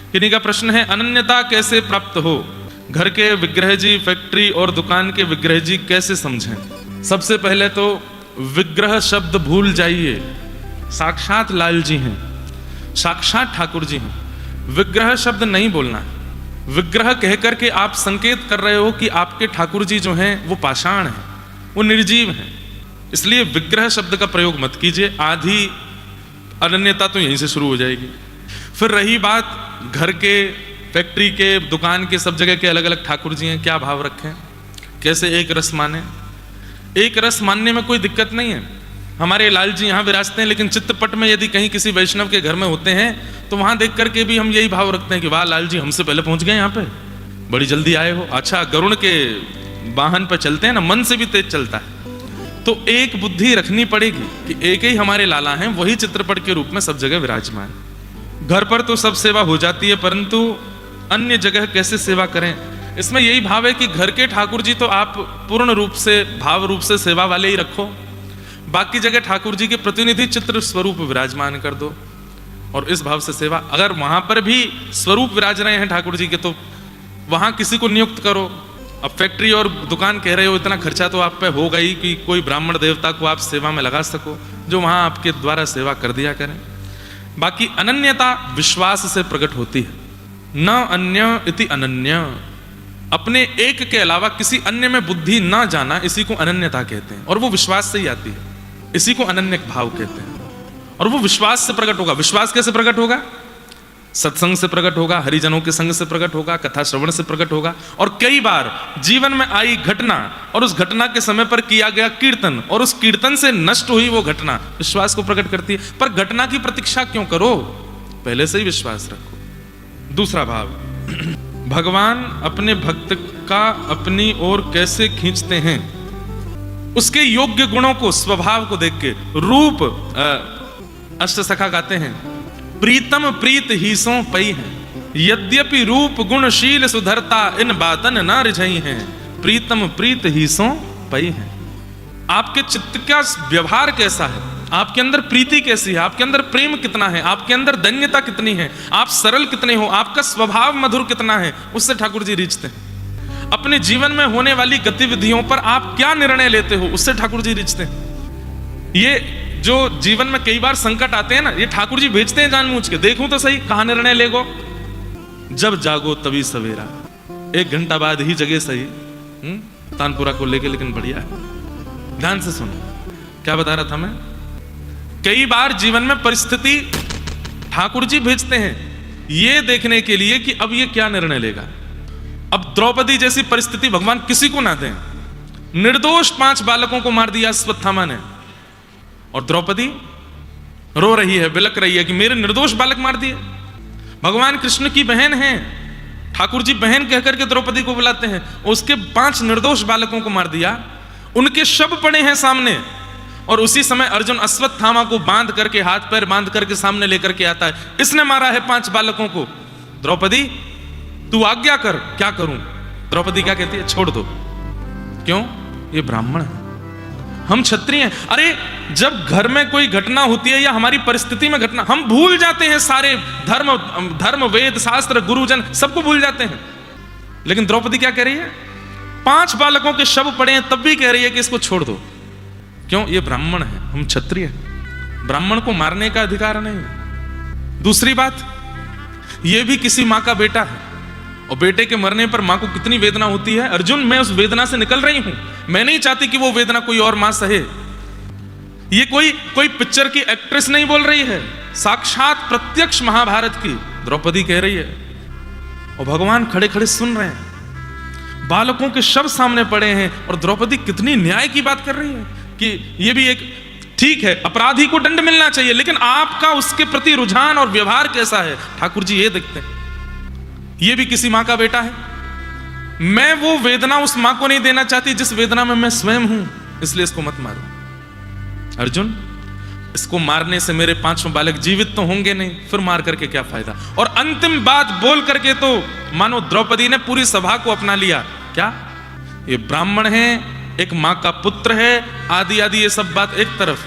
किन्हीं का प्रश्न है, अनन्यता कैसे प्राप्त हो? घर के विग्रह जी, फैक्ट्री और दुकान के विग्रह जी कैसे समझें? सबसे पहले तो विग्रह शब्द भूल जाइए। साक्षात लाल जी हैं, साक्षात ठाकुर जी हैं। विग्रह शब्द नहीं बोलना है। विग्रह कहकर के आप संकेत कर रहे हो कि आपके ठाकुर जी जो हैं वो पाषाण हैं, वो निर्जीव हैं। इसलिए विग्रह शब्द का प्रयोग मत कीजिए। आधी अनन्यता तो यहीं से शुरू हो जाएगी। फिर रही बात घर के, फैक्ट्री के, दुकान के, सब जगह के अलग अलग ठाकुर जी हैं, क्या भाव रखें, कैसे एक रस माने? एक रस मानने में कोई दिक्कत नहीं है। हमारे लाल जी यहाँ विराजते हैं, लेकिन चित्तपट में यदि कहीं किसी वैष्णव के घर में होते हैं तो वहां देख करके भी हम यही भाव रखते हैं कि वाह लाल जी हमसे पहले पहुंच गए, यहाँ पे बड़ी जल्दी आए हो। अच्छा, गरुड़ के वाहन पर चलते हैं ना, मन से भी तेज चलता है। तो एक बुद्धि रखनी पड़ेगी कि एक ही हमारे लाला हैं, वही चित्रपट के रूप में सब जगह विराजमान। घर पर तो सब सेवा हो जाती है, परंतु अन्य जगह कैसे सेवा करें? इसमें यही भाव है कि घर के ठाकुर जी तो आप पूर्ण रूप से, भाव रूप से सेवा वाले ही रखो। बाकी जगह ठाकुर जी के प्रतिनिधि चित्र स्वरूप विराजमान कर दो और इस भाव से सेवा। अगर वहां पर भी स्वरूप विराज रहे हैं ठाकुर जी के तो वहां किसी को नियुक्त करो। अब फैक्ट्री और दुकान कह रहे हो, इतना खर्चा तो आप पे होगा ही कि कोई ब्राह्मण देवता को आप सेवा में लगा सको, जो वहां आपके द्वारा सेवा कर दिया करें। बाकी अनन्यता विश्वास से प्रकट होती है। न अन्य इति अनन्य, अपने एक के अलावा किसी अन्य में बुद्धि ना जाना, इसी को अनन्यता कहते हैं। और वो विश्वास से ही आती है, इसी को अनन्य भाव कहते हैं। और वो विश्वास से प्रकट होगा। विश्वास कैसे प्रकट होगा? सत्संग से प्रकट होगा, हरिजनों के संग से प्रकट होगा, कथा श्रवण से प्रकट होगा। और कई बार जीवन में आई घटना और उस घटना के समय पर किया गया कीर्तन और उस कीर्तन से नष्ट हुई वो घटना विश्वास को प्रकट करती है। पर घटना की प्रतीक्षा क्यों करो, पहले से ही विश्वास रखो। दूसरा भाव, भगवान अपने भक्त का अपनी ओर कैसे खींचते हैं? उसके योग्य गुणों को, स्वभाव को देख के। रूप, अष्टसखा गाते हैं, प्रीतम प्रीत ही सो पई है, यद्यपि रूप गुणशील सुधरता, इन बातन ना रिझई हैं, प्रीतम प्रीत ही सो पई है। आपके चित्त का व्यवहार कैसा है, आपके अंदर प्रीति कैसी है, आपके अंदर प्रेम कितना है, आपके अंदर धन्यता कितनी है, आप सरल कितने हो, आपका स्वभाव मधुर कितना है, उससे ठाकुर जी रिझते हैं। अपने जीवन में होने वाली गतिविधियों पर आप क्या निर्णय लेते हो, उससे ठाकुर जी रिझते हैं। ये जो जीवन में कई बार संकट आते हैं ना, ये ठाकुर जी भेजते हैं जानबूझ के। देखूं तो सही कहां निर्णय लेगो, जब जागो तभी सवेरा, 1 घंटा बाद ही जगे सही। तानपुरा को लेके, लेकिन बढ़िया है, ध्यान से सुनो क्या बता रहा था मैं। कई बार जीवन में परिस्थिति ठाकुर जी भेजते हैं ये देखने के लिए कि अब ये क्या निर्णय लेगा। अब द्रौपदी जैसी परिस्थिति भगवान किसी को ना दें। निर्दोष 5 बालकों को मार दिया अश्वत्थामा ने, और द्रौपदी रो रही है, बिलक रही है कि मेरे निर्दोष बालक मार दिए। भगवान कृष्ण की बहन है, ठाकुर जी बहन कहकर के द्रौपदी को बुलाते हैं, उसके 5 निर्दोष बालकों को मार दिया। उनके शव पड़े हैं सामने, और उसी समय अर्जुन अश्वत्थामा को बांध करके, हाथ पैर बांध करके सामने लेकर के आता है, इसने मारा है 5 बालकों को। द्रौपदी तू आज्ञा कर, क्या करूं? द्रौपदी क्या कहती है? छोड़ दो। क्यों? ये ब्राह्मण है, हम क्षत्रिय हैं। अरे जब घर में कोई घटना होती है या हमारी परिस्थिति में घटना, हम भूल जाते हैं सारे धर्म वेद शास्त्र गुरुजन सबको भूल जाते हैं। लेकिन द्रौपदी क्या कह रही है? 5 बालकों के शव पड़े हैं तब भी कह रही है कि इसको छोड़ दो। क्यों? ये ब्राह्मण है, हम क्षत्रिय हैं, ब्राह्मण को मारने का अधिकार नहीं। दूसरी बात, ये भी किसी माँ का बेटा है, और बेटे के मरने पर मां को कितनी वेदना होती है। अर्जुन, मैं उस वेदना से निकल रही हूं, मैं नहीं चाहती कि वो वेदना कोई और मां सहे। ये कोई पिक्चर की एक्ट्रेस नहीं बोल रही है, साक्षात प्रत्यक्ष महाभारत की द्रौपदी कह रही है। और भगवान खड़े खड़े सुन रहे हैं, बालकों के शव सामने पड़े हैं, और द्रौपदी कितनी न्याय की बात कर रही है कि ये भी एक, ठीक है अपराधी को दंड मिलना चाहिए, लेकिन आपका उसके प्रति रुझान और व्यवहार कैसा है, ठाकुर जी ये देखते हैं। ये भी किसी मां का बेटा है, मैं वो वेदना उस मां को नहीं देना चाहती जिस वेदना में मैं स्वयं हूं, इसलिए इसको मत मारो। अर्जुन, इसको मारने से मेरे 5 बालक जीवित तो होंगे नहीं, फिर मार करके क्या फायदा। और अंतिम बात बोल करके तो मानो द्रौपदी ने पूरी सभा को अपना लिया। क्या? ये ब्राह्मण है, एक मां का पुत्र है, आदि आदि ये सब बात एक तरफ।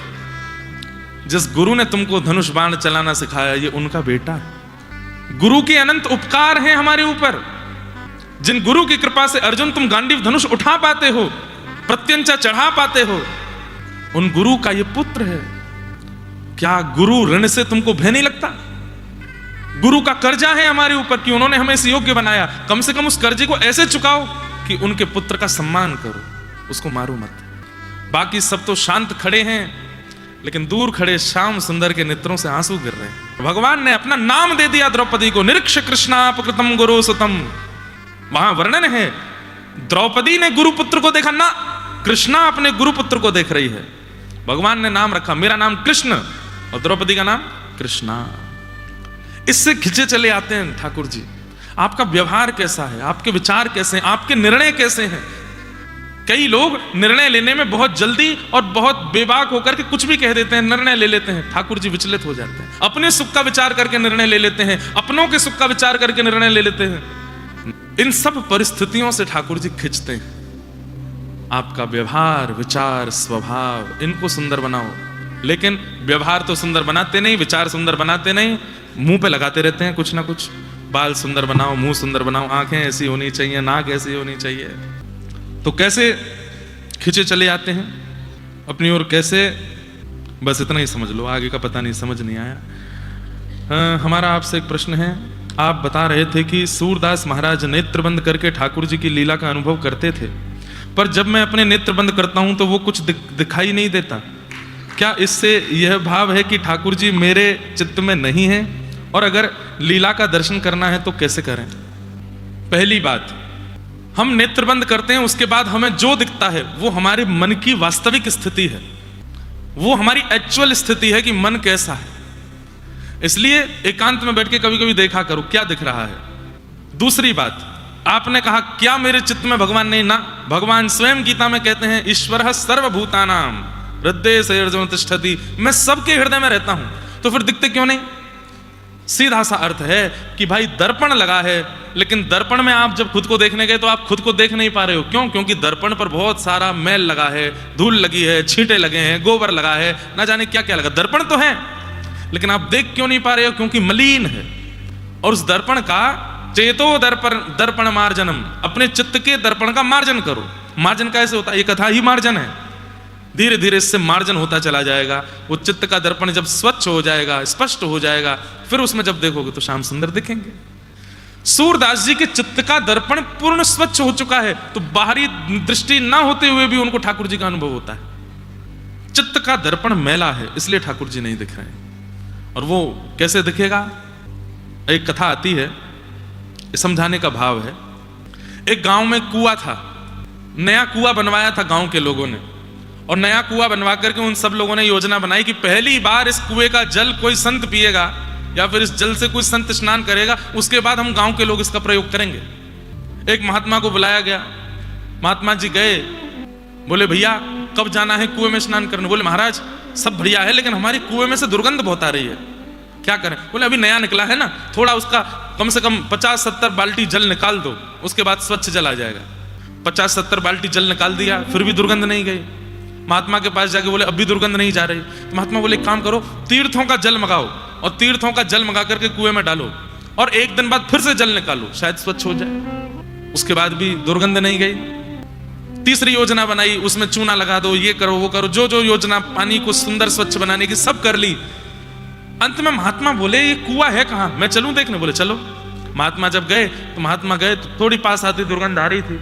जिस गुरु ने तुमको धनुष बाण चलाना सिखाया, ये उनका बेटा है। गुरु के अनंत उपकार हैं हमारे ऊपर। जिन गुरु की कृपा से अर्जुन तुम गांडीव धनुष उठा पाते हो, प्रत्यंचा चढ़ा पाते हो, उन गुरु का ये पुत्र है। क्या गुरु ऋण से तुमको भय नहीं लगता? गुरु का कर्जा है हमारे ऊपर कि उन्होंने हमें इस योग्य बनाया। कम से कम उस कर्जे को ऐसे चुकाओ कि उनके पुत्र का सम्मान करो, उसको मारो मत। बाकी सब तो शांत खड़े हैं, लेकिन दूर खड़े श्याम सुंदर के नेत्रों से आंसू गिर रहे हैं। भगवान ने अपना नाम दे दिया द्रौपदी को, निरीक्ष कृष्णापकृतम गुरु सुतम। वहां वर्णन है, द्रौपदी ने गुरुपुत्र को देखा ना, कृष्णा अपने गुरुपुत्र को देख रही है। भगवान ने नाम रखा, मेरा नाम कृष्ण और द्रौपदी का नाम कृष्णा। इससे खिंचे चले आते हैं ठाकुर जी। आपका व्यवहार कैसा है, आपके विचार कैसे हैं, आपके निर्णय कैसे हैं। कई लोग निर्णय लेने में बहुत जल्दी और बहुत बेबाक होकर के कुछ भी कह देते हैं, निर्णय ले लेते हैं। ठाकुर जी विचलित हो जाते हैं, अपने सुख का विचार करके निर्णय ले लेते हैं, अपनों के सुख का विचार करके निर्णय ले लेते हैं। इन सब परिस्थितियों से ठाकुर जी खिंचते हैं। आपका व्यवहार, विचार, स्वभाव, इनको सुंदर बनाओ। लेकिन व्यवहार तो सुंदर बनाते नहीं, विचार सुंदर बनाते नहीं, मुंह पे लगाते रहते हैं कुछ ना कुछ। बाल सुंदर बनाओ, मुंह सुंदर बनाओ, आंखें ऐसी होनी चाहिए, नाक ऐसी होनी चाहिए। तो कैसे खिंचे चले आते हैं अपनी ओर, कैसे? बस इतना ही समझ लो, आगे का पता नहीं, समझ नहीं आया। हमारा आपसे एक प्रश्न है। आप बता रहे थे कि सूरदास महाराज नेत्र बंद करके ठाकुर जी की लीला का अनुभव करते थे, पर जब मैं अपने नेत्र बंद करता हूं तो वो कुछ दिखाई नहीं देता। क्या इससे यह भाव है कि ठाकुर जी मेरे चित्त में नहीं है? और अगर लीला का दर्शन करना है तो कैसे करें? पहली बात, हम नेत्र बंद करते हैं, उसके बाद हमें जो दिखता है वो हमारे मन की वास्तविक स्थिति है, वो हमारी एक्चुअल स्थिति है कि मन कैसा है। इसलिए एकांत में बैठ के कभी कभी देखा करो क्या दिख रहा है। दूसरी बात, आपने कहा क्या मेरे चित्त में भगवान नहीं? ना, भगवान स्वयं गीता में कहते हैं ईश्वरः सर्वभूतानां हृदये स अर्जुन तिष्ठति। मैं सबके हृदय में रहता हूं, तो फिर दिखते क्यों नहीं? सीधा सा अर्थ है कि भाई दर्पण लगा है, लेकिन दर्पण में आप जब खुद को देखने गए तो आप खुद को देख नहीं पा रहे हो। क्यों? क्योंकि दर्पण पर बहुत सारा मैल लगा है, धूल लगी है, छींटे लगे हैं, गोबर लगा है, ना जाने क्या क्या लगा। दर्पण तो है, लेकिन आप देख क्यों नहीं पा रहे हो? क्योंकि मलिन है। और उस दर्पण का चेतो दर्पण मार्जनम, अपने चित्त के दर्पण का मार्जन करो। मार्जन कैसे होता है? ये कथा ही मार्जन है। धीरे धीरे इससे मार्जन होता चला जाएगा। वो चित्त का दर्पण जब स्वच्छ हो जाएगा, स्पष्ट हो जाएगा, फिर उसमें जब देखोगे तो श्याम सुंदर दिखेंगे। सूरदास जी के चित्त का दर्पण पूर्ण स्वच्छ हो चुका है, तो बाहरी दृष्टि ना होते हुए भी उनको ठाकुर जी का अनुभव होता है। चित्त का दर्पण मैला है, इसलिए ठाकुर जी नहीं दिख रहे हैं। और वो कैसे दिखेगा? एक कथा आती है, समझाने का भाव है। एक गांव में कुआं था, नया कुआं बनवाया था गांव के लोगों ने। और नया कुआं बनवा करके उन सब लोगों ने योजना बनाई कि पहली बार इस कुएं का जल कोई संत पिएगा या फिर इस जल से कोई संत स्नान करेगा, उसके बाद हम गांव के लोग इसका प्रयोग करेंगे। एक महात्मा को बुलाया गया, महात्मा जी गए, बोले भैया कब जाना है कुएं में स्नान करने? बोले महाराज सब बढ़िया है, लेकिन हमारी कुएं में से दुर्गंध बहुत आ रही है, क्या करें? बोले अभी नया निकला है ना, थोड़ा उसका कम से कम 50-70 बाल्टी जल निकाल दो, उसके बाद स्वच्छ जल आ जाएगा। 50-70 बाल्टी जल निकाल दिया, फिर भी दुर्गंध नहीं गई। महात्मा के पास जाके बोले अब भी दुर्गंध नहीं जा रही। तो महात्मा बोले एक काम करो, तीर्थों का जल मंगाओ और तीर्थों का जल मंगा करके कुएं में डालो और एक दिन बाद फिर से जल निकालो, शायद स्वच्छ हो जाए। उसके बाद भी दुर्गंध नहीं गई। तीसरी योजना बनाई, उसमें चूना लगा दो, ये करो वो करो, जो जो योजना पानी को सुंदर स्वच्छ बनाने की सब कर ली। अंत में महात्मा बोले ये कुआं है कहाँ, मैं चलूं देखने? बोले चलो। महात्मा जब गए तो महात्मा गए तो थोड़ी पास आती दुर्गंध आ रही थी।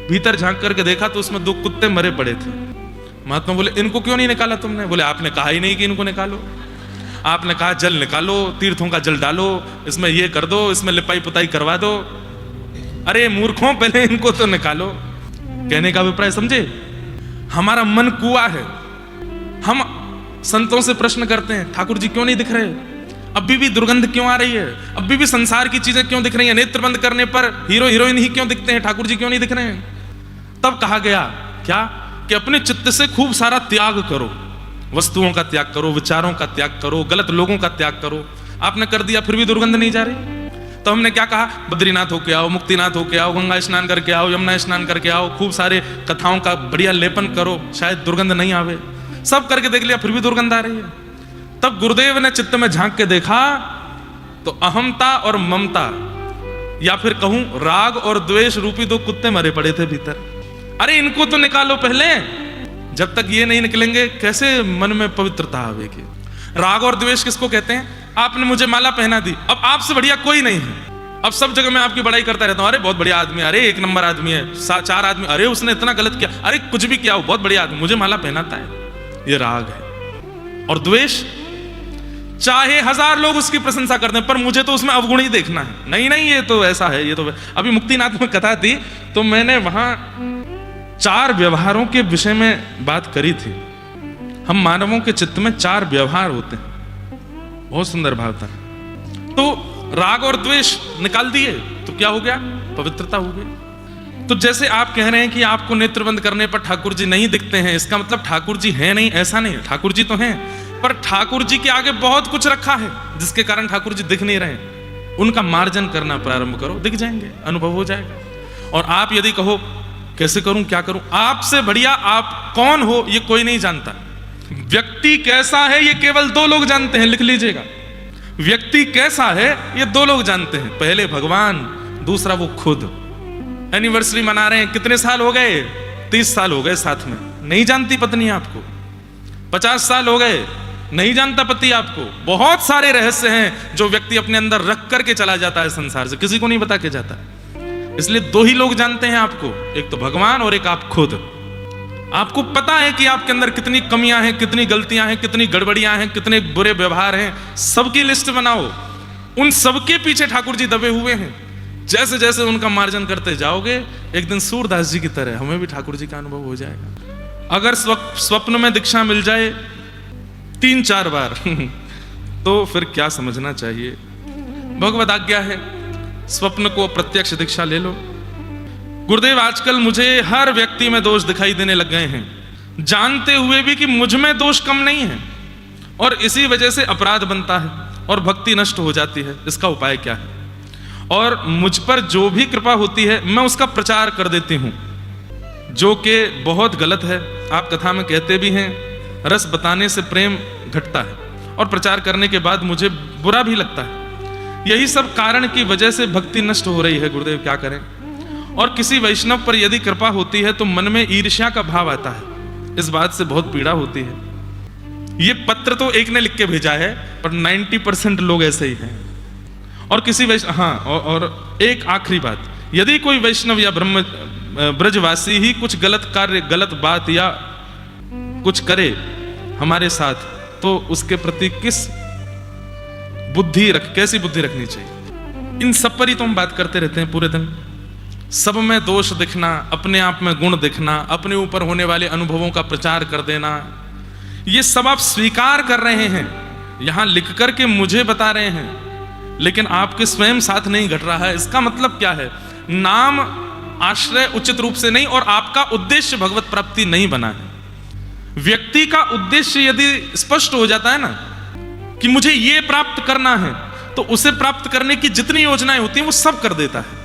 भीतर झांक करके देखा तो उसमें 2 कुत्ते मरे पड़े थे। महात्मा बोले इनको क्यों नहीं निकाला तुमने? बोले आपने कहा ही नहीं कि इनको निकालो, आपने कहा जल निकालो, तीर्थों का जल डालो, इसमें ये कर दो, इसमें लिपाई पुताई करवा दो। अरे मूर्खों, पहले इनको तो निकालो। कहने का अभिप्राय समझे? हमारा मन कुआं है। हम संतों से प्रश्न करते हैं ठाकुर जी क्यों नहीं दिख रहे, अभी भी दुर्गंध क्यों आ रही है, अभी भी संसार की चीजें क्यों दिख रही है, नेत्र बंद करने पर हीरो हीरोइन ही क्यों दिखते हैं, ठाकुर जी क्यों नहीं दिख रहे हैं? तब कहा गया क्या कि अपने चित्त से खूब सारा त्याग करो, वस्तुओं का त्याग करो, विचारों का त्याग करो, गलत लोगों का त्याग करो। आपने कर दिया फिर भी दुर्गंध नहीं जा रही। तो हमने क्या कहा, बद्रीनाथ होके आओ, मुक्तिनाथ होके आओ, गंगा स्नान करके आओ, यमुना स्नान करके आओ, खूब सारे कथाओं का बढ़िया लेपन करो, शायद दुर्गंध नहीं आवे। सब करके देख लिया फिर भी दुर्गंध आ रही है। तब गुरुदेव ने चित्त में झांक के देखा तो अहमता और ममता, या फिर कहूं राग और द्वेष रूपी दो कुत्ते मरे पड़े थे भीतर। अरे इनको तो निकालो पहले, जब तक ये नहीं निकलेंगे कैसे मन में पवित्रता आवेगी। राग और द्वेष किसको कहते हैं? आपने मुझे माला पहना दी, अब आपसे बढ़िया कोई नहीं है, अब सब जगह मैं आपकी बड़ाई करता रहता हूं, अरे बहुत बढ़िया आदमी, अरे एक नंबर आदमी है, 4 आदमी, अरे उसने इतना गलत किया, अरे कुछ भी किया, वो बहुत बढ़िया आदमी, मुझे माला पहनाता है। ये राग है। और द्वेष, चाहे 1000 लोग उसकी प्रशंसा करते हैं पर मुझे तो उसमें अवगुण ही देखना है। नहीं नहीं, ये तो ऐसा है, ये तो अभी मुक्तिनाथ में कथा थी तो मैंने वहां 4 व्यवहारों के विषय में बात करी थी। हम मानवों के चित्त में 4 व्यवहार होते हैं, बहुत सुंदर भाव था। तो राग और द्वेष निकाल दिए तो क्या हो गया? पवित्रता हो गई। तो जैसे आप कह रहे हैं कि आपको नेत्र बंद करने पर ठाकुर जी नहीं दिखते हैं, इसका मतलब ठाकुर जी हैं नहीं, ऐसा नहीं है। ठाकुर जी तो हैं, पर ठाकुर जी के आगे बहुत कुछ रखा है जिसके कारण ठाकुर जी दिख नहीं रहे। उनका मार्जन करना प्रारंभ करो, दिख जाएंगे, अनुभव हो जाएगा। और आप यदि कहो कैसे करूं, क्या करूं, आपसे बढ़िया आप कौन हो ये कोई नहीं जानता। व्यक्ति कैसा है ये केवल 2 लोग जानते हैं, लिख लीजिएगा। व्यक्ति कैसा है ये 2 लोग जानते हैं, पहले भगवान, दूसरा वो खुद। एनिवर्सरी मना रहे हैं, कितने साल हो गए? 30 साल हो गए साथ में, नहीं जानती पत्नी आपको। 50 साल हो गए, नहीं जानता पति आपको। बहुत सारे रहस्य हैं जो व्यक्ति अपने अंदर रख करके चला जाता है संसार से, किसी को नहीं बता के जाता। इसलिए 2 ही लोग जानते हैं आपको, एक तो भगवान और एक आप खुद। आपको पता है कि आपके अंदर कितनी कमियां हैं, कितनी गलतियां हैं, कितनी गड़बड़ियां हैं, कितने बुरे व्यवहार हैं, सबकी लिस्ट बनाओ। उन सबके पीछे ठाकुर जी दबे हुए हैं। जैसे जैसे उनका मार्जन करते जाओगे, एक दिन सूरदास जी की तरह हमें भी ठाकुर जी का अनुभव हो जाएगा। अगर स्वप्न में दीक्षा मिल जाए 3-4 बार तो फिर क्या समझना चाहिए? भगवद आज्ञा है, स्वप्न को प्रत्यक्ष दीक्षा ले लो। गुरुदेव आजकल मुझे हर व्यक्ति में दोष दिखाई देने लग गए हैं, जानते हुए भी कि मुझ में दोष कम नहीं है, और इसी वजह से अपराध बनता है और भक्ति नष्ट हो जाती है। इसका उपाय क्या है? और मुझ पर जो भी कृपा होती है मैं उसका प्रचार कर देती हूं, जो कि बहुत गलत है। आप कथा में कहते भी हैं रस बताने से प्रेम घटता है, और प्रचार करने के बाद मुझे बुरा भी लगता है। यही सब कारण की वजह से भक्ति नष्ट हो रही है। गुरुदेव क्या करें? और किसी वैष्णव पर यदि कृपा होती है तो मन में ईर्ष्या का भाव आता है, इस बात से बहुत पीड़ा होती है। ये पत्र तो एक ने लिख के भेजा है, पर 90% लोग ऐसे ही हैं। और किसी वैष्णव, हाँ, और एक आखिरी बात, यदि कोई वैष्णव या ब्रजवासी ही कुछ गलत कार्य, गलत बात या कुछ करे हमारे साथ, तो उसके प्रति कैसी बुद्धि रखनी चाहिए? इन सब पर ही तो हम बात करते रहते हैं पूरे दिन। सब में दोष दिखना, अपने आप में गुण दिखना, अपने ऊपर होने वाले अनुभवों का प्रचार कर देना, ये सब आप स्वीकार कर रहे हैं, यहां लिख करके मुझे बता रहे हैं, लेकिन आपके स्वयं साथ नहीं घट रहा है। इसका मतलब क्या है? नाम आश्रय उचित रूप से नहीं, और आपका उद्देश्य भगवत प्राप्ति नहीं बना है। व्यक्ति का उद्देश्य यदि स्पष्ट हो जाता है ना कि मुझे ये प्राप्त करना है, तो उसे प्राप्त करने की जितनी योजनाएं होती हैं वो सब कर देता है।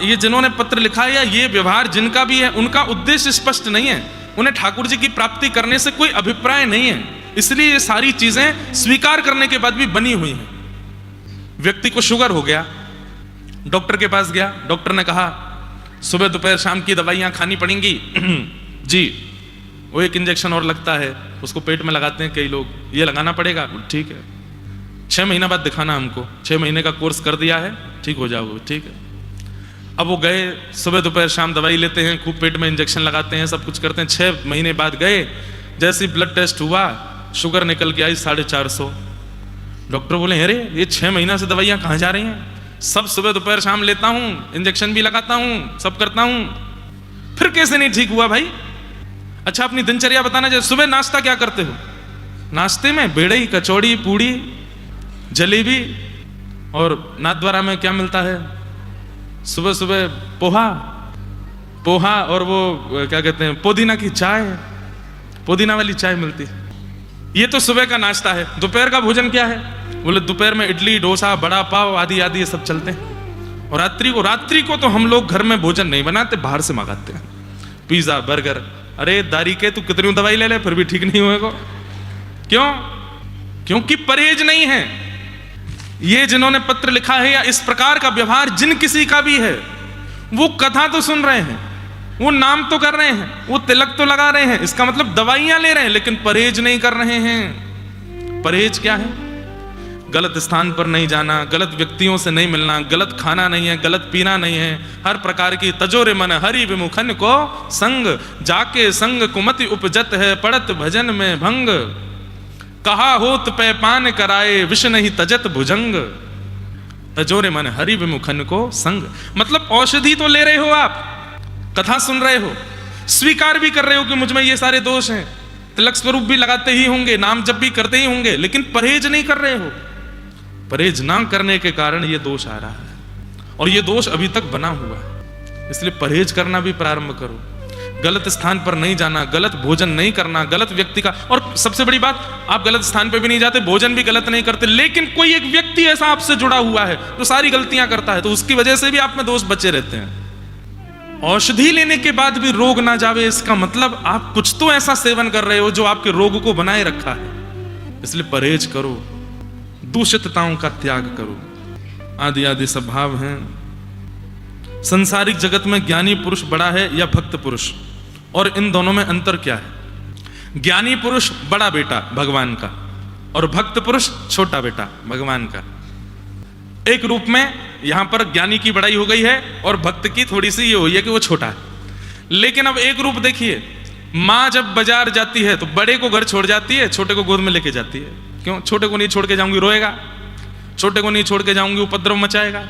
ये जिन्होंने पत्र लिखा है या ये व्यवहार जिनका भी है, उनका उद्देश्य स्पष्ट नहीं है, उन्हें ठाकुर जी की प्राप्ति करने से कोई अभिप्राय नहीं है, इसलिए ये सारी चीजें स्वीकार करने के बाद भी बनी हुई हैं। व्यक्ति को शुगर हो गया, डॉक्टर के पास गया, डॉक्टर ने कहा सुबह दोपहर शाम की दवाइयां खानी पड़ेंगी जी, वो एक इंजेक्शन और लगता है, उसको पेट में लगाते हैं कई लोग, ये लगाना पड़ेगा, ठीक है, 6 महीना बाद दिखाना हमको, 6 महीने का कोर्स कर दिया है, ठीक हो जाओगे, ठीक है। अब वो गए, सुबह दोपहर शाम दवाई लेते हैं, खूब पेट में इंजेक्शन लगाते हैं, सब कुछ करते हैं। 6 महीने बाद गए, जैसे ब्लड टेस्ट हुआ, शुगर निकल के आई 450। डॉक्टर बोले अरे ये 6 महीना से दवाइयां कहाँ जा रही हैं? सब सुबह दोपहर शाम लेता हूँ, इंजेक्शन भी लगाता हूँ, सब करता हूँ, फिर कैसे नहीं ठीक हुआ भाई? अच्छा अपनी दिनचर्या बताना चाहिए। सुबह नाश्ता क्या करते हो? नाश्ते में बेड़ई, कचौड़ी, पूड़ी, जलेबी, और नाथद्वारा में क्या मिलता है? सुबह सुबह पोहा और वो क्या कहते हैं, पुदीना की चाय, पुदीना वाली चाय मिलती है। ये तो सुबह का नाश्ता है। दोपहर का भोजन क्या है? बोले दोपहर में इडली, डोसा, बड़ा पाव आदि आदि ये सब चलते हैं। और रात्रि को तो हम लोग घर में भोजन नहीं बनाते, बाहर से मंगाते हैं, पिज्जा, बर्गर। अरे दारी के तू कितनी दवाई ले ले फिर भी ठीक नहीं होएगा। क्यों? क्योंकि परहेज नहीं है। ये जिन्होंने पत्र लिखा है या इस प्रकार का व्यवहार जिन किसी का भी है, वो कथा तो सुन रहे हैं, वो नाम तो कर रहे हैं, वो तिलक तो लगा रहे हैं, इसका मतलब दवाइयां ले रहे हैं, लेकिन परहेज नहीं कर रहे हैं। परहेज क्या है? गलत स्थान पर नहीं जाना, गलत व्यक्तियों से नहीं मिलना, गलत खाना नहीं है, गलत पीना नहीं है, हर प्रकार की तजोरे मन हरि विमुखन को संग, जाके संग कुमति उपजत है, पड़त भजन में भंग, कहा होत पे पान कराए, विष नहीं तजत भुजंग, तजोरे मन हरि विमुखन को संग। मतलब औषधि तो ले रहे हो आप, कथा सुन रहे हो, स्वीकार भी कर रहे हो कि मुझ में ये सारे दोष हैं, तिलक स्वरूप भी लगाते ही होंगे, नाम जप भी करते ही होंगे, लेकिन परहेज नहीं कर रहे हो। परहेज ना करने के कारण ये दोष आ रहा है, और ये दोष अभी तक बना हुआ है। इसलिए परहेज करना भी प्रारंभ करो। गलत स्थान पर नहीं जाना, गलत भोजन नहीं करना, गलत व्यक्ति का, और सबसे बड़ी बात, आप गलत स्थान पर भी नहीं जाते, भोजन भी गलत नहीं करते, लेकिन कोई एक व्यक्ति ऐसा आपसे जुड़ा हुआ है जो सारी गलतियां करता है, तो उसकी वजह से भी आप में दोष बचे रहते हैं। औषधि लेने के बाद भी रोग ना जावे, इसका मतलब आप कुछ तो ऐसा सेवन कर रहे हो जो आपके रोग को बनाए रखा है। इसलिए परहेज करो, दूषितताओं का त्याग करो। आदि आदि सब भाव हैं। संसारिक जगत में ज्ञानी पुरुष बड़ा है या भक्त पुरुष, और इन दोनों में अंतर क्या है? ज्ञानी पुरुष बड़ा बेटा भगवान का, और भक्त पुरुष छोटा बेटा भगवान का। एक रूप में यहां पर ज्ञानी की बड़ाई हो गई है और भक्त की थोड़ी सी ये हुई है कि वो छोटा है। लेकिन अब एक रूप देखिए, माँ जब बाजार जाती है तो बड़े को घर छोड़ जाती है, छोटे को गोद में लेके जाती है। क्यों? छोटे को नहीं छोड़ के जाऊंगी रोएगा, छोटे को नहीं छोड़ के जाऊंगी उपद्रव मचाएगा।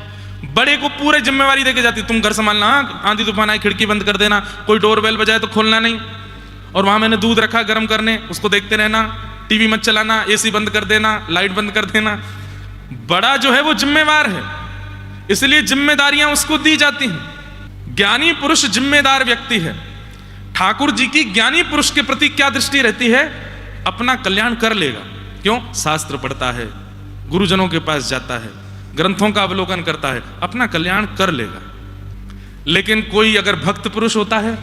बड़े को पूरे जिम्मेवारी देके जाती, तुम घर संभालना, आंधी तूफान आए खिड़की बंद कर देना, कोई डोरबेल बजाए तो खोलना नहीं, और वहां मैंने दूध रखा गर्म करने, उसको देखते रहना, टीवी मत चलाना, एसी बंद कर देना, लाइट बंद कर देना। बड़ा जो है वो जिम्मेवार है, इसलिए जिम्मेदारियां उसको दी जाती हैं। ज्ञानी पुरुष जिम्मेदार व्यक्ति है। ठाकुर जी की ज्ञानी पुरुष के प्रति क्या दृष्टि रहती है? अपना कल्याण कर लेगा। क्यों? शास्त्र पढ़ता है, गुरुजनों के पास जाता है, ग्रंथों का अवलोकन करता है, अपना कल्याण कर लेगा। लेकिन कोई अगर भक्त पुरुष होता है,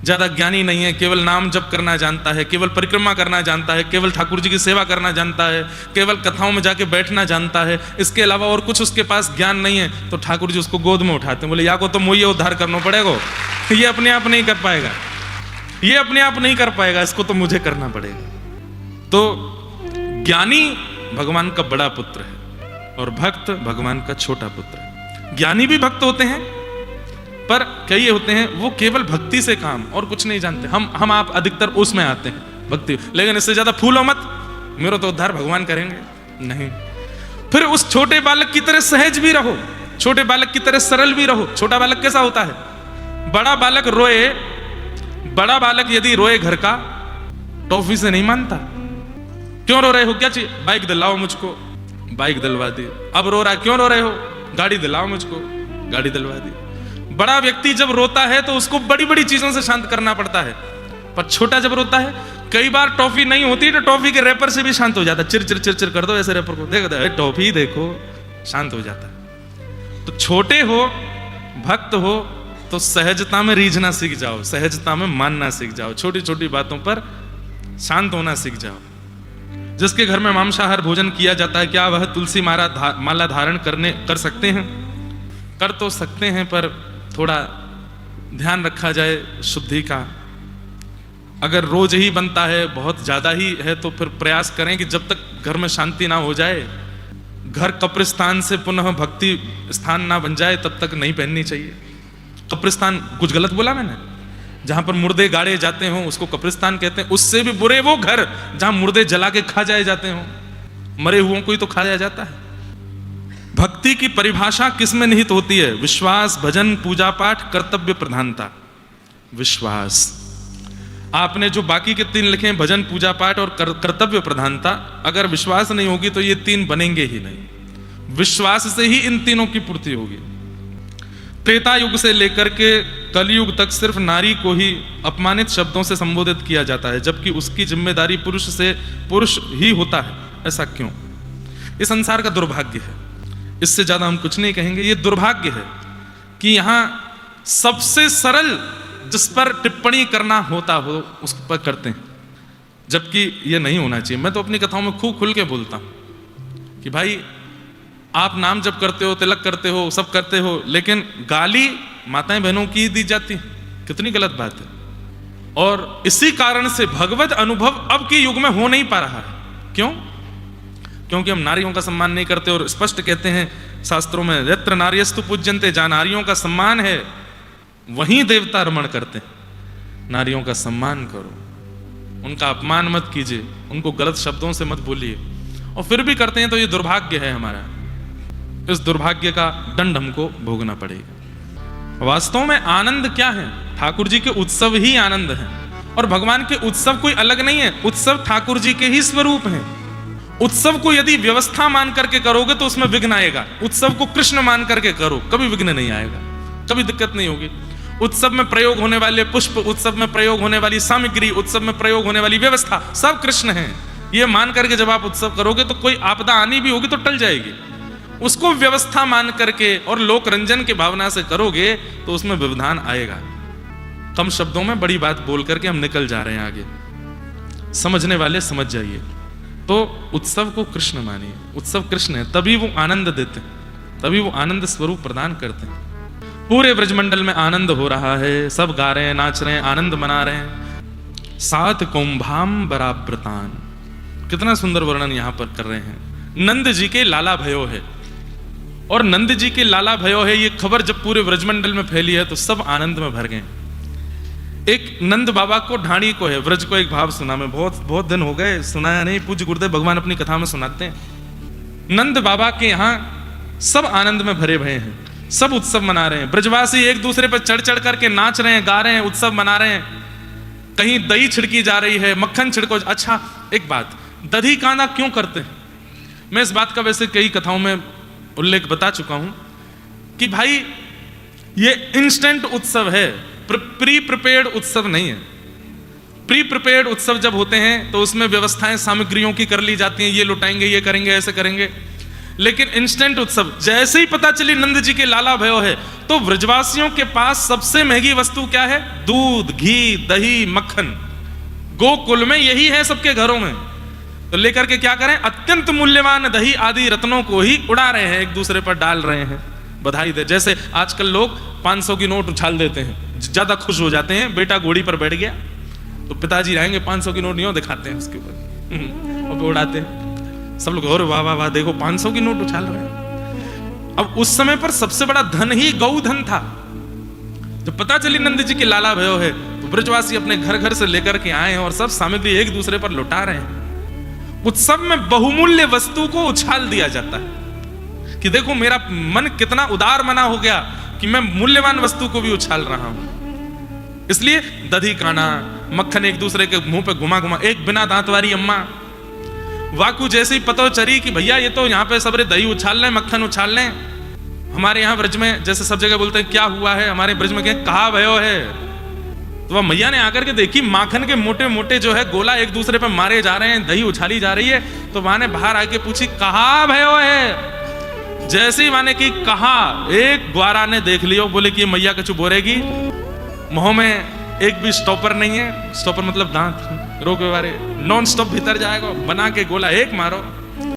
ज्यादा ज्ञानी नहीं है, केवल नाम जप करना जानता है, केवल परिक्रमा करना जानता है, केवल ठाकुर जी की सेवा करना जानता है, केवल कथाओं में जाके बैठना जानता है, इसके अलावा और कुछ उसके पास ज्ञान नहीं है, तो ठाकुर जी उसको गोद में उठाते हैं, बोले या को तो मुझे उद्धार करना पड़ेगा, ये अपने आप नहीं कर पाएगा, ये अपने आप नहीं कर पाएगा, इसको तो मुझे करना पड़ेगा। तो ज्ञानी भगवान का बड़ा पुत्र है और भक्त भगवान का छोटा पुत्र है। ज्ञानी भी भक्त होते हैं, पर कई होते हैं वो केवल भक्ति से काम और कुछ नहीं जानते। हम आप अधिकतर उसमें आते हैं भक्ति, लेकिन इससे ज्यादा फूलो मत, मेरा तो उद्धार भगवान करेंगे नहीं। फिर उस छोटे बालक की तरह सहज भी रहो, छोटे बालक की तरह सरल भी रहो। छोटा बालक कैसा होता है? बड़ा बालक रोए, बड़ा बालक यदि रोए घर का, टॉफी से नहीं मानता। क्यों रो रहे हो? क्या चाहिए? बाइक दिलाओ मुझको, बाइक दिलवा दी। अब रो रहा है, क्यों रो रहे हो? गाड़ी दिलाओ मुझको, गाड़ी दिलवा दी। बड़ा व्यक्ति जब रोता है तो उसको बड़ी बड़ी चीजों से शांत करना पड़ता है, पर छोटा जब रोता है, कई बार टॉफी नहीं होती तो टॉफी के रैपर से भी शांत हो जाता है। चिर चिर चिर चिर कर दो ऐसे रैपर को, देखो टॉफी देखो, शांत हो जाता है। तो छोटे हो, भक्त हो, तो सहजता में रीझना सीख जाओ, सहजता में मानना सीख जाओ, छोटी छोटी बातों पर शांत होना सीख जाओ। जिसके घर में मांसाहार भोजन किया जाता है, क्या वह तुलसी माला धारण कर सकते हैं? कर तो सकते हैं, पर थोड़ा ध्यान रखा जाए शुद्धि का। अगर रोज ही बनता है, बहुत ज्यादा ही है, तो फिर प्रयास करें कि जब तक घर में शांति ना हो जाए, घर कब्रिस्तान से पुनः भक्ति स्थान ना बन जाए, तब तक नहीं पहननी चाहिए। कब्रिस्तान कुछ गलत बोला मैंने? जहां पर मुर्दे गाड़े जाते हो उसको कब्रिस्तान कहते हैं। उससे भी बुरे वो घर जहां मुर्दे जला के खा जाए जाते हो, मरे हुओं को ही तो खाया जाता है। भक्ति की परिभाषा किसमें निहित होती है? विश्वास, भजन, पूजा पाठ, कर्तव्य प्रधानता। विश्वास, आपने जो बाकी के 3 लिखे हैं, भजन, पूजा पाठ और कर्तव्य प्रधानता, अगर विश्वास नहीं होगी तो ये 3 बनेंगे ही नहीं। विश्वास से ही इन तीनों की पूर्ति होगी। त्रेता युग से लेकर के कलयुग तक सिर्फ नारी को ही अपमानित शब्दों से संबोधित किया जाता है, जबकि उसकी जिम्मेदारी पुरुष ही होता है। ऐसा क्यों? ये संसार का दुर्भाग्य है, इससे ज्यादा हम कुछ नहीं कहेंगे। ये दुर्भाग्य है कि यहां सबसे सरल जिस पर टिप्पणी करना होता हो उस पर करते हैं, जबकि ये नहीं होना चाहिए। मैं तो अपनी कथाओं में खूब खुल के बोलता हूं कि भाई आप नाम जप करते हो, तिलक करते हो, सब करते हो, लेकिन गाली माताएं बहनों की दी जाती, कितनी गलत बात है। और इसी कारण से भगवत अनुभव अब के युग में हो नहीं पा रहा है। क्यों? क्योंकि हम नारियों का सम्मान नहीं करते, और स्पष्ट कहते हैं शास्त्रों में, यत्र नार्यस्तु पूज्यन्ते, जहां नारियों का सम्मान है वहीं देवता रमण करते हैं। नारियों का सम्मान करो, उनका अपमान मत कीजिए, उनको गलत शब्दों से मत बोलिए, और फिर भी करते हैं तो ये दुर्भाग्य है हमारा। इस दुर्भाग्य का दंड हमको भोगना पड़ेगा। वास्तव में आनंद क्या है? ठाकुर जी के उत्सव ही आनंद है, और भगवान के उत्सव कोई अलग नहीं है, उत्सव ठाकुर जी के ही स्वरूप हैं। उत्सव को यदि व्यवस्था मान करके करोगे तो उसमें विघ्न आएगा, उत्सव को कृष्ण मान करके करो, कभी विघ्न नहीं आएगा, कभी दिक्कत नहीं होगी। उत्सव में प्रयोग होने वाले पुष्प, उत्सव में प्रयोग होने वाली सामग्री, उत्सव में प्रयोग होने वाली व्यवस्था, सब कृष्ण है। ये मान करके जब आप उत्सव करोगे तो कोई आपदा आनी भी होगी तो टल जाएगी। उसको व्यवस्था मान करके और लोक रंजन की भावना से करोगे तो उसमें व्यवधान आएगा। कम शब्दों में बड़ी बात बोल करके हम निकल जा रहे हैं आगे, समझने वाले समझ जाइए। तो उत्सव को कृष्ण मानिए, उत्सव कृष्ण है, तभी वो आनंद देते हैं, तभी वो आनंद स्वरूप प्रदान करते हैं। पूरे ब्रजमंडल में आनंद हो रहा है, सब गा रहे हैं, नाच रहे हैं, आनंद मना रहे हैं। सात कुंभाम बराब्रतान, कितना सुंदर वर्णन यहां पर कर रहे हैं। नंद जी के लाला भयो है, और नंद जी के लाला भयो है, ये खबर जब पूरे ब्रजमंडल में फैली है तो सब आनंद में भर गए। एक नंद बाबा को ढाणी को है, ब्रज को एक भाव सुना, मैं बहुत दिन हो गए सुनाया नहीं, पूज्य गुरुदेव भगवान अपनी कथा में सुनाते हैं। नंद बाबा के यहाँ सब आनंद में भरे भरे हैं, सब उत्सव मना रहे हैं। ब्रजवासी एक दूसरे पर चढ़ चढ़ करके नाच रहे हैं, गा रहे हैं, उत्सव मना रहे हैं। कहीं दही छिड़की जा रही है, मक्खन छिड़को। अच्छा एक बात, दधी कांदा क्यों करते हैं? मैं इस बात का वैसे कई कथाओं में उल्लेख बता चुका हूं कि भाई ये इंस्टेंट उत्सव है, प्री प्रिपेयर्ड उत्सव नहीं है। प्री प्रिपेयर्ड उत्सव जब होते हैं तो उसमें व्यवस्थाएं सामग्रियों की कर ली जाती हैं, ये लुटाएंगे, ये करेंगे, ऐसे करेंगे। लेकिन इंस्टेंट उत्सव, जैसे ही पता चली नंद जी के लाला भयो है तो ब्रजवासियों के पास सबसे महंगी वस्तु क्या है? दूध, घी, दही, मक्खन। गोकुल में यही है सबके घरों में। तो लेकर के क्या करें? अत्यंत मूल्यवान दही आदि रत्नों को ही उड़ा रहे हैं, एक दूसरे पर डाल रहे हैं। बधाई दे, जैसे आजकल लोग 500 की नोट उछाल देते हैं, ज्यादा खुश हो जाते हैं। बेटा घोड़ी पर बैठ गया तो पिताजी रहेंगे 500 की नोट नहीं दिखाते हैं उसके ऊपर और उड़ाते हैं। सब लोग और वाह वाह वाह, देखो 500 की नोट उछाल रहे हैं। अब उस समय पर सबसे बड़ा धन ही गौधन था। जब पता चली नंद जी के लाला भयो है तो ब्रजवासी अपने घर घर से लेकर के आए हैं और सब सामग्री एक दूसरे पर लुटा रहे हैं। उत्सव में बहुमूल्य वस्तु को उछाल दिया जाता है कि देखो मेरा मन कितना उदार मना हो गया कि मैं मूल्यवान वस्तु को भी उछाल रहा हूं। इसलिए दधी काना, मक्खन एक दूसरे के मुंह पे घुमा घुमा। एक बिना दांत वाली अम्मा वाकू जैसे ही पता चली कि भैया ये तो यहाँ पे सबरे दही उछाल लें, मक्खन उछाल लें। हमारे यहाँ ब्रज में जैसे सब जगह बोलते हैं क्या हुआ है, हमारे ब्रज में क्या कहा भयो है। तो वह मैया ने आकर के देखी माखन के मोटे मोटे जो है गोला एक दूसरे पे मारे जा रहे हैं, दही उछाली जा रही है। तो वहां ने बाहर आके पूछी कहा भयो है। जैसे ही माने की कहा, एक ग्वारा ने देख लियो, बोले कि मैया कछु बोरेगी। मुंह में एक भी स्टॉपर नहीं है, स्टॉपर मतलब दांत रोके वाले, नॉन स्टॉप भीतर जाएगा, बना के गोला एक मारो।